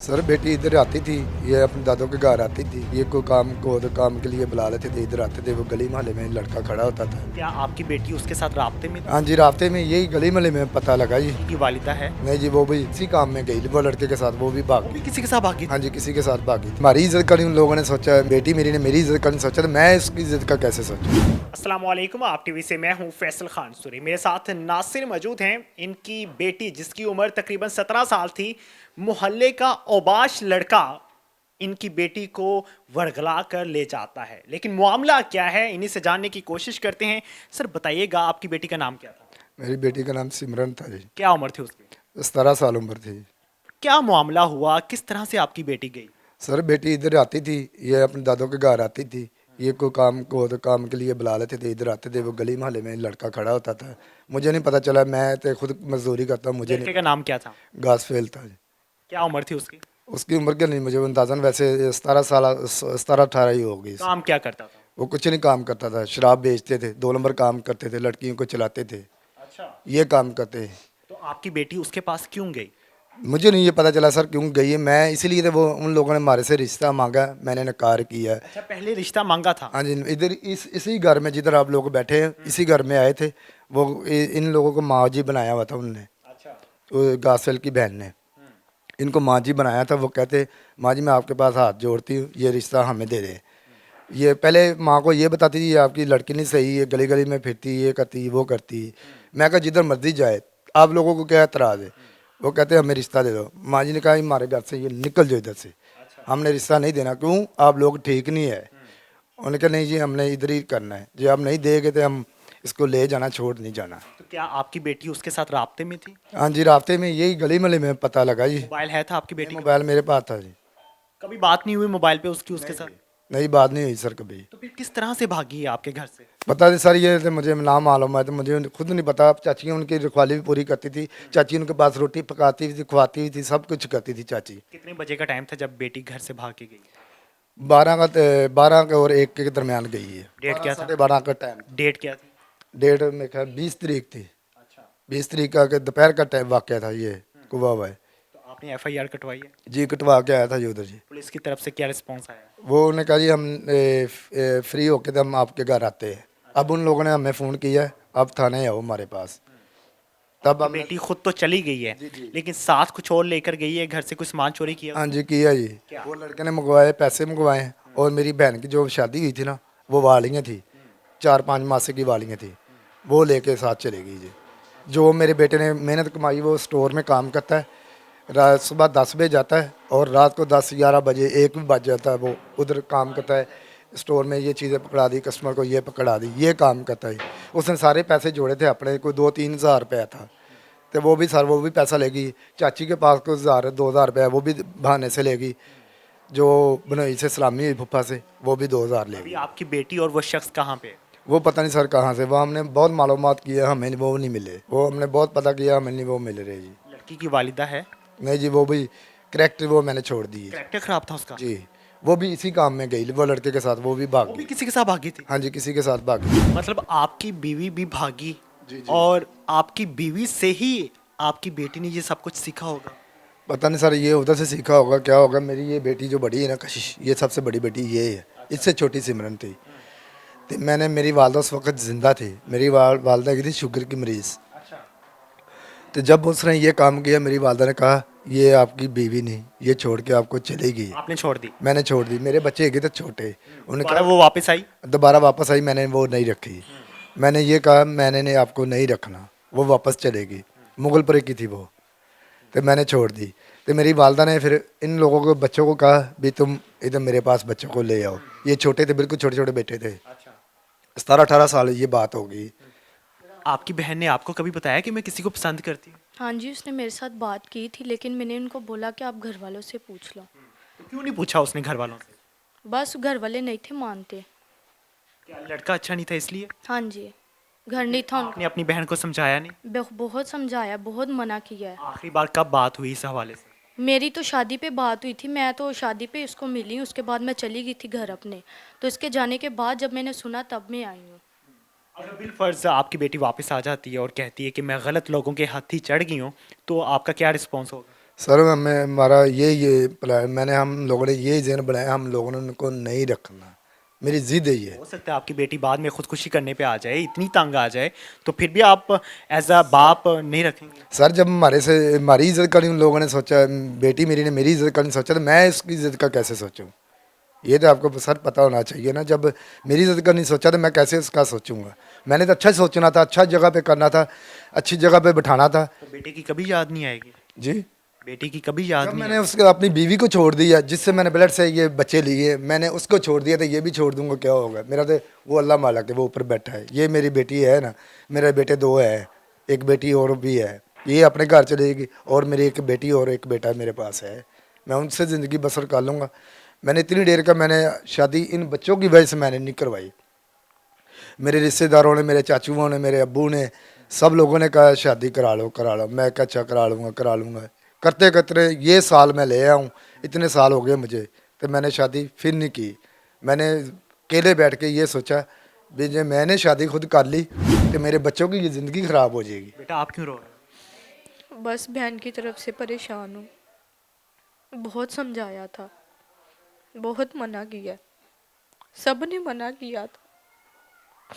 Sir बेटी इधर आती थी, ये अपने दादों के घर आती थी, ये कोई काम को तो काम के लिए बुला लेते थे, इधर आते थे, वो गली मोहल्ले में लड़का खड़ा होता था। क्या आपकी बेटी उसके साथ राब्ते में थी? हाँ जी, रास्ते में यही गली मोहल्ले में पता लगा जी। उनकी वालिदा है? नहीं जी, वो भी इसी काम में गई, वो लड़के के साथ वो भी भाग वो भी गई। किसी के साथ भागी हाँ थी? जी, किसी के साथ भागी। हमारी इज्जत करनी उन लोगों ने सोचा, बेटी मेरी ने मेरी इज्जत करनी सोचा, तो मैं इसकी इज्जत का कैसे सोचूं। अस्सलाम वालेकुम, आप टीवी से मैं हूं फैसल खान सूरी। मेरे साथ नासिर मौजूद हैं। इनकी बेटी जिसकी उम्र तकरीबन 17 साल थी, मोहल्ले का औबाश लड़का इनकी बेटी को वर्गला कर ले जाता है। लेकिन मामला क्या है, इन्हीं से जानने की कोशिश करते हैं। सर बताइएगा, आपकी बेटी का नाम क्या था? मेरी बेटी का नाम सिमरन था जी। क्या उम्र थी उसकी? 17 साल उम्र थी। क्या मामला हुआ, किस तरह से आपकी बेटी गई? सर बेटी इधर आती थी, ये अपने दादों के घर आती थी, ये कोई काम को तो काम के लिए बुला लेते थे, इधर आते थे, वो गली मोहल्ले में लड़का खड़ा होता था। मुझे नहीं पता चला, मैं तो खुद मजदूरी करता हूँ, मुझे लड़के का नहीं। नाम क्या था? घास फेल था जी। क्या उम्र थी उसकी? उसकी उम्र क्या नहीं मुझे अंदाजन, वैसे 17 साल 17-18 ही होगी। काम क्या करता था? वो कुछ नहीं काम करता था, शराब बेचते थे, 2 नंबर काम करते थे, लड़कियों को चलाते थे, अच्छा। ये काम करते हैं। तो आपकी बेटी उसके पास क्यों गई? मुझे नहीं ये पता चला सर क्यों गई है, मैं इसीलिए तो वो उन लोगों ने हमारे से रिश्ता मांगा, मैंने नकार किया है। अच्छा, पहले रिश्ता मांगा था? हाँ जी, इधर इसी घर में जिधर आप लोग बैठे हैं, इसी घर में आए थे। वो इन लोगों को माँ जी बनाया हुआ था उनने, अच्छा। तो गासल की बहन ने इनको माँ जी बनाया था। वो कहते, माँ जी मैं आपके पास हाथ जोड़ती हूँ, ये रिश्ता हमें दे दें। ये पहले माँ को ये बताती थी, ये आपकी लड़की नहीं सही है, गली गली में फिरती, ये करती वो करती। मैं कहा जिधर मर्जी जाए, आप लोगों को क्या एतराज़ है। वो कहते हमें रिश्ता दे दो। माँ जी ने कहा हमारे घर से ये निकल जाओ इधर से, हमने रिश्ता नहीं देना। क्यों, आप लोग ठीक नहीं है। उन्होंने कहा नहीं जी, हमने इधर ही करना है, जो आप नहीं देंगे तो हम इसको ले जाना, छोड़ नहीं जाना। तो क्या आपकी बेटी उसके साथ राब्ते में थी? हाँ जी, रास्ते में यही गली मोहल्ले में पता लगा जी। मोबाइल है था आपकी ये बेटी का? मोबाइल मेरे पास था जी। कभी बात नहीं हुई मोबाइल पे उसकी उसके साथ? नहीं, बात नहीं हुई सर कभी। तो फिर किस तरह से भागी है आपके घर से? पता नहीं सर, ये तो मुझे नाम मालूम है, तो मुझे खुद नहीं पता। चाची उनकी रखवाली भी पूरी करती थी, चाची उनके पास रोटी पकाती थी, खुआती हुई थी, सब कुछ करती थी चाची। कितने बजे का टाइम था जब बेटी घर से भाग के गई? 12 का और 1 के दरमियान गई है। डेट क्या था? 12:30 का टाइम। डेट क्या थी? डेट मेरे ख्याल 20 तारीख थी। अच्छा। 20 तारीख का के दोपहर का टाइम वाक़या था ये, कुआ हुआ है। तो आपने एफआईआर कटवाई है? जी, कटवा के आया था जी उधर जी। पुलिस की तरफ से क्या रिस्पॉन्स आया? वो उन्होंने कहा जी हम फ्री होके तो हम आपके घर आते हैं। अब उन लोगों ने हमें फ़ोन किया है, अब थाने आओ हमारे पास। तब आपकी हमने, बेटी खुद तो चली गई है, जी जी, लेकिन साथ कुछ और लेकर गई है, घर से कुछ सामान चोरी किया हाँ उसने? जी किया जी। क्या? वो लड़के ने मंगवाए, पैसे मंगवाए, और मेरी बहन की जो शादी हुई थी ना, वो वालियाँ थी, 4-5 मासी की वालियाँ थी, वो लेके साथ चली गई जी। जो मेरे बेटे ने मेहनत कमाई, वो स्टोर में काम करता है, रात सुबह 10 बजे जाता है और रात को 10-11 बजे 1 भी बज जाता है, वो उधर काम करता है स्टोर में। ये चीज़ें पकड़ा दी कस्टमर को, ये पकड़ा दी, ये काम करता है। उसने सारे पैसे जोड़े थे अपने, कोई 2-3 हज़ार रुपया था, तो वो भी सर वो भी पैसा लेगी। चाची के पास कुछ 1,000-2,000 रुपया वो भी बहाने से लेगी। जो बनोई से सलामी हुई फुफा से, वो भी 2,000 अभी लेगी। आपकी बेटी और वो शख्स कहाँ पे है? वो पता नहीं सर कहाँ से, वो हमने बहुत मालूमात किया, हमें वो नहीं मिले। वो हमने बहुत पता किया, हमें नहीं वो मिल रहे जी। लड़की की वालिदा है? नहीं जी, वो भी करेक्ट वो मैंने छोड़ दी है कैरेक्टर खराब था उसका? जी। वो भी इसी काम में गई, वो लड़के के साथ वो भी भाग वो भी गई। किसी के साथ भागी थी? हाँ जी, किसी के साथ भाग गई। मतलब आपकी बीवी भी भागी, जी जी। और आपकी बीवी से ही आपकी बेटी ने ये सब कुछ सीखा होगा? पता नहीं सर, ये उधर से सीखा होगा क्या होगा। मेरी ये बेटी जो बड़ी है ना कशिश, ये सबसे बड़ी बेटी ये है। इससे छोटी सिमरन थी। तो मैंने, मेरी वालदा उस वक्त ज़िंदा थी, मेरी वालदा की थी शुगर की मरीज़। अच्छा। तो जब उसने ये काम किया, मेरी वालदा ने कहा ये आपकी बीवी नहीं, ये छोड़ के आपको चलेगी। आपने छोड़ दी? मैंने छोड़ दी, मेरे बच्चे एक ही थे छोटे। उन्होंने दोबारा कहा वो वापस आई? दोबारा वापस आई, मैंने वो नहीं रखी। मैंने ये कहा मैंने ने आपको नहीं रखना, वो वापस चलेगी। मुगलपुरे की थी वो, तो मैंने छोड़ दी। तो मेरी वालदा ने फिर इन लोगों को, बच्चों को कहा भी तुम इधर मेरे पास बच्चों को ले आओ। ये छोटे थे, बिल्कुल छोटे छोटे बेटे थे, अच्छा। 17-18 साल ये बात होगी। आपकी बहन ने आपको कभी बताया कि मैं किसी को पसंद करती हूँ? हाँ जी, उसने मेरे साथ बात की थी, लेकिन मैंने उनको बोला कि आप घर वालों से पूछ लो। तो क्यों नहीं पूछा उसने घर वालों से? बस घर वाले नहीं थे मानते। क्या लड़का अच्छा नहीं था इसलिए? हाँ जी, घर नहीं था आपने अपनी बहन को समझाया नहीं? बहुत समझाया, बहुत मना किया है। आखिरी बार कब बात हुई इस हवाले से? मेरी तो शादी पे बात हुई थी, मैं तो शादी पे इसको मिली, उसके बाद मैं चली गई थी घर अपने। तो इसके जाने के बाद जब मैंने सुना तब मैं आई हूँ। अगर बिलफर्ज आपकी बेटी वापस आ जाती है और कहती है कि मैं गलत लोगों के हाथी चढ़ गई हूँ, तो आपका क्या रिस्पॉन्स होगा? सर हमें हमारा ये प्लान मैंने हम लोगों ने ये जहन बनाया, हम लोगों ने उनको नहीं रखना। मेरी जिद है ये। हो सकता है आपकी बेटी बाद में खुदकुशी करने पे आ जाए, इतनी तंग आ जाए, तो फिर भी आप एज अ बाप नहीं रखेंगे? सर जब हमारी इज्जत का नहीं उन लोगों ने सोचा, बेटी मेरी ने मेरी इज्जत का नहीं सोचा, तो मैं इसकी इज्जत का कैसे सोचूं? ये तो आपको सर पता होना चाहिए ना। जब मेरी इज्जत का नहीं सोचा तो मैं कैसे उसका सोचूंगा? मैंने तो अच्छा सोचना था, अच्छा जगह पे करना था, अच्छी जगह पे बिठाना था। तो बेटे की कभी याद नहीं आएगी? जी। बेटी की कभी याद जब नहीं मैंने उसको अपनी बीवी को छोड़ दिया, जिससे मैंने ब्लड से ये बच्चे लिए, मैंने उसको छोड़ दिया, तो ये भी छोड़ दूंगा क्या होगा? मेरा तो वो अल्लाह मालिक है, वो ऊपर बैठा है। ये मेरी बेटी है ना, मेरे बेटे 2 है, एक बेटी और भी है। ये अपने घर चलेगी और मेरी एक बेटी और एक बेटा मेरे पास है। मैं उनसे ज़िंदगी बसर कर लूँगा। मैंने इतनी देर का मैंने शादी इन बच्चों की वजह से मैंने नहीं करवाई। मेरे रिश्तेदारों ने, मेरे चाचुओं ने, मेरे अब्बू ने, सब लोगों ने कहा शादी करा लो करा लो। मैं कहा अच्छा करा लूँगा करा लूँगा। करते करते ये साल मैं ले आया हूँ, इतने साल हो गए मुझे, तो मैंने शादी फिर नहीं की। मैंने अकेले बैठ के ये सोचा भी जो मैंने शादी खुद कर ली तो मेरे बच्चों की ये ज़िंदगी ख़राब हो जाएगी। बेटा आप क्यों रो रहे हो? बस बहन की तरफ से परेशान हूँ। बहुत समझाया था, बहुत मना किया, सब ने मना किया था,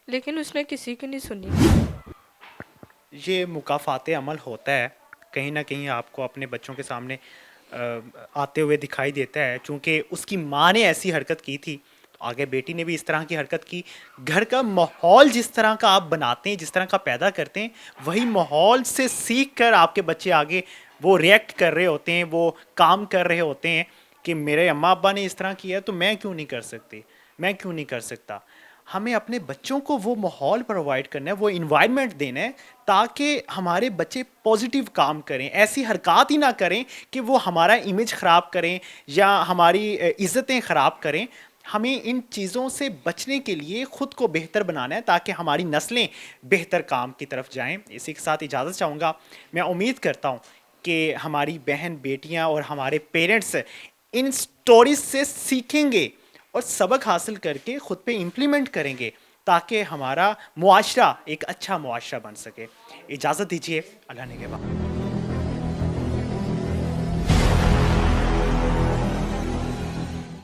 लेकिन उसने किसी की नहीं सुनी। ये मुकाफ़ाते अमल होता है, कहीं ना कहीं आपको अपने बच्चों के सामने आते हुए दिखाई देता है। चूँकि उसकी माँ ने ऐसी हरकत की थी, तो आगे बेटी ने भी इस तरह की हरकत की। घर का माहौल जिस तरह का आप बनाते हैं, जिस तरह का पैदा करते हैं, वही माहौल से सीख कर आपके बच्चे आगे वो रिएक्ट कर रहे होते हैं, वो काम कर रहे होते हैं कि मेरे अम्मा अब्बा ने इस तरह किया तो मैं क्यों नहीं कर सकती, मैं क्यों नहीं कर सकता। हमें अपने बच्चों को वो माहौल प्रोवाइड करना है, वो इन्वायरमेंट देना है, ताकि हमारे बच्चे पॉजिटिव काम करें, ऐसी हरकत ही ना करें कि वो हमारा इमेज ख़राब करें या हमारी इज़्ज़तें ख़राब करें। हमें इन चीज़ों से बचने के लिए ख़ुद को बेहतर बनाना है, ताकि हमारी नस्लें बेहतर काम की तरफ जाएं। इसी के साथ इजाज़त चाहूँगा। मैं उम्मीद करता हूँ कि हमारी बहन बेटियाँ और हमारे पेरेंट्स इन स्टोरीज से सीखेंगे और सबक हासिल करके ख़ुद पे इम्प्लीमेंट करेंगे, ताकि हमारा मुआशरा एक अच्छा मुआशरा बन सके। इजाज़त दीजिए, अल्लाह ने के बाद।